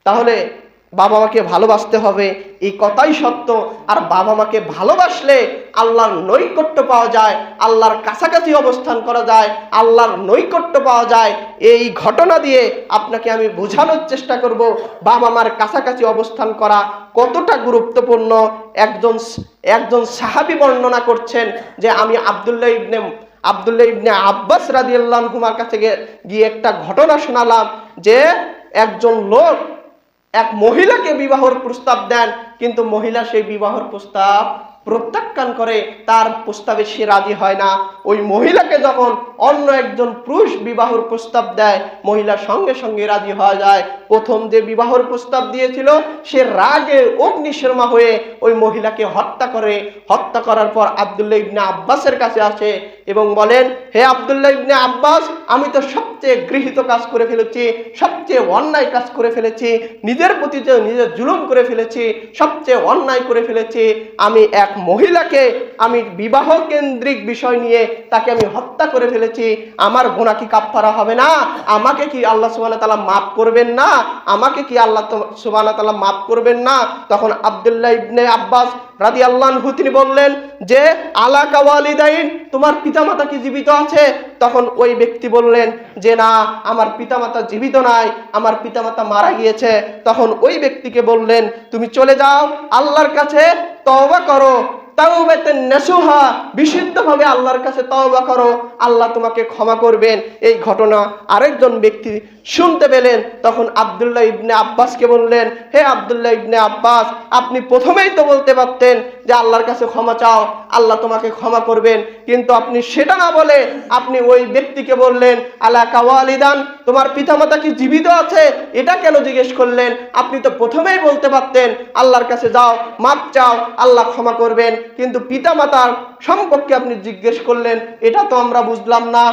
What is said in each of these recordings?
তাহলে বাবা মাকে ভালোবাসতে হবে, এই কথাই সত্য। আর বাবা মাকে ভালোবাসলে আল্লাহর নৈকট্য পাওয়া যায়, আল্লাহর কাছাকাছি অবস্থান করা যায়, আল্লাহর নৈকট্য পাওয়া যায়। এই ঘটনা দিয়ে আপনাকে আমি বোঝানোর চেষ্টা করব বাবা মার কাছাকাছি অবস্থান করা কতটা গুরুত্বপূর্ণ। একজন সাহাবী বর্ণনা করছেন যে আমি আব্দুল্লাহ ইবনে আব্বাস রাদিয়াল্লাহু আনহুমার কাছে গিয়ে একটা ঘটনা শোনালাম যে একজন লোক এক মহিলাকে বিবাহের প্রস্তাব দেন, কিন্তু মহিলা সেই বিবাহের প্রস্তাব প্রত্যাখ্যান করে, তার প্রস্তাবে সে রাজি হয় না। ওই মহিলাকে যখন অন্য একজন পুরুষ বিবাহের প্রস্তাব দেয়, মহিলা সঙ্গে সঙ্গে রাজি হয়ে যায়। প্রথম যে বিবাহের প্রস্তাব দিয়েছিল সে রাগে অগ্নিশর্মা হয়ে ওই মহিলাকে হত্যা করে। হত্যা করার পর আব্দুল্লাহ ইবনে আব্বাসের কাছে আসে এবং বলেন, হে আব্দুল্লাহ ইবনে আব্বাস, আমি তো সবচেয়ে গৃহীত কাজ করে ফেলেছি, সবচেয়ে অন্যায় কাজ করে ফেলেছি, নিজের প্রতি যে নিজের জুলুম করে ফেলেছি, সবচেয়ে অন্যায় করে ফেলেছি। আমি এক মহিলাকে আমি বিবাহ কেন্দ্রিক বিষয় নিয়ে তাকে আমি হত্যা করে ফেলেছি। আমার গুনাহ কি কাফফারা হবে না? আমাকে কি আল্লাহ সুবহানাহু ওয়া তাআলা মাফ করবেন না? আমাকে কি আল্লাহ সুবহানাহু ওয়া তাআলা মাফ করবেন না? তখন আব্দুল্লাহ ইবনে আব্বাস রাদিয়াল্লাহু আনহু তিনি বললেন যে আলাকা ওয়ালিদাইন, তোমার পিতামাতা কি জীবিত আছে? তখন ওই ব্যক্তি বললেন যে না, আমার পিতামাতা জীবিত নাই, আমার পিতামাতা মারা গিয়েছে। তখন ওই ব্যক্তিকে বললেন, তুমি চলে যাও, আল্লাহর কাছে তওবা করো, তাওবাতান নাসুহা, বিশুদ্ধভাবে আল্লাহর কাছে তওবা করো, আল্লাহ তোমাকে ক্ষমা করবেন। এই ঘটনা আরেকজন ব্যক্তি শুনতে পেলেন। তখন আব্দুল্লাহ ইবনে আব্বাসকে বললেন, হে আব্দুল্লাহ ইবনে আব্বাস, আপনি প্রথমেই তো বলতে পারতেন যে আল্লাহর কাছে ক্ষমা চাও, আল্লাহ তোমাকে ক্ষমা করবেন, কিন্তু আপনি সেটা না বলে আপনি ওই ব্যক্তিকে বললেন আলাকা ওয়ালিদান, তোমার পিতামাতা কি জীবিত আছে, এটা কেন জিজ্ঞেস করলেন? আপনি তো প্রথমেই বলতে পারতেন আল্লাহর কাছে যাও, মাপ চাও, আল্লাহ ক্ষমা করবেন, কিন্তু পিতামাতার সম্পর্কে আপনি জিজ্ঞেস করলেন, এটা তো আমরা বুঝলাম না।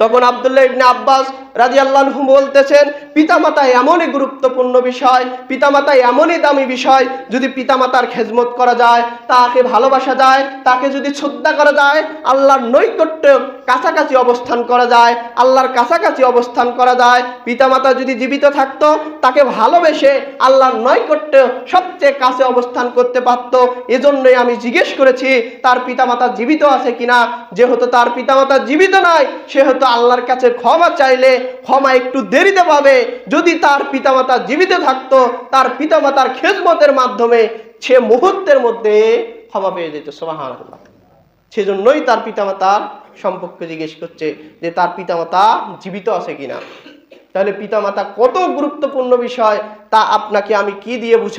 তখন আব্দুল্লাহ ইবনে আব্বাস রাদিয়াল্লাহু আনহু বলতেছেন, পিতামাতা এমনই গুরুত্বপূর্ণ বিষয়, পিতামাতা এমনই দামি বিষয়, যদি পিতামাতার খেদমত করা যায়, তাকে ভালোবাসা যায়, তাকে যদি শ্রদ্ধা করা যায়, আল্লাহর নৈকট্য কাছাকাছি অবস্থান করা যায়, আল্লাহর কাছাকাছি অবস্থান করা যায়। পিতামাতা যদি জীবিত থাকতো, তাকে ভালোবেসে আল্লাহর নৈকট্য সবচেয়ে কাছে অবস্থান করতে পারতো। এজন্যই আমি জিজ্ঞেস করেছি তার পিতামাতা জীবিত আছে কিনা। যেহেতু তার পিতামাতা জীবিত নয়, সেহেতু আল্লাহর কাছে ক্ষমা চাইলে ক্ষমা একটু দেরিতে পাবে। যদি তার পিতামাতা জীবিত থাকতো, তার পিতামাতার খেদমতের মাধ্যমে সে মুহূর্তের মধ্যে ক্ষমা পেয়ে যেত। সুবহানাল্লাহ। সেজন্যই তার পিতামাতার সম্পর্কে জিজ্ঞেস করছে যে তার পিতামাতা জীবিত আছে কিনা। তাহলে পিতামাতা কত গুরুত্বপূর্ণ বিষয় তা আপনাকে আমি কি দিয়ে বুঝাবো?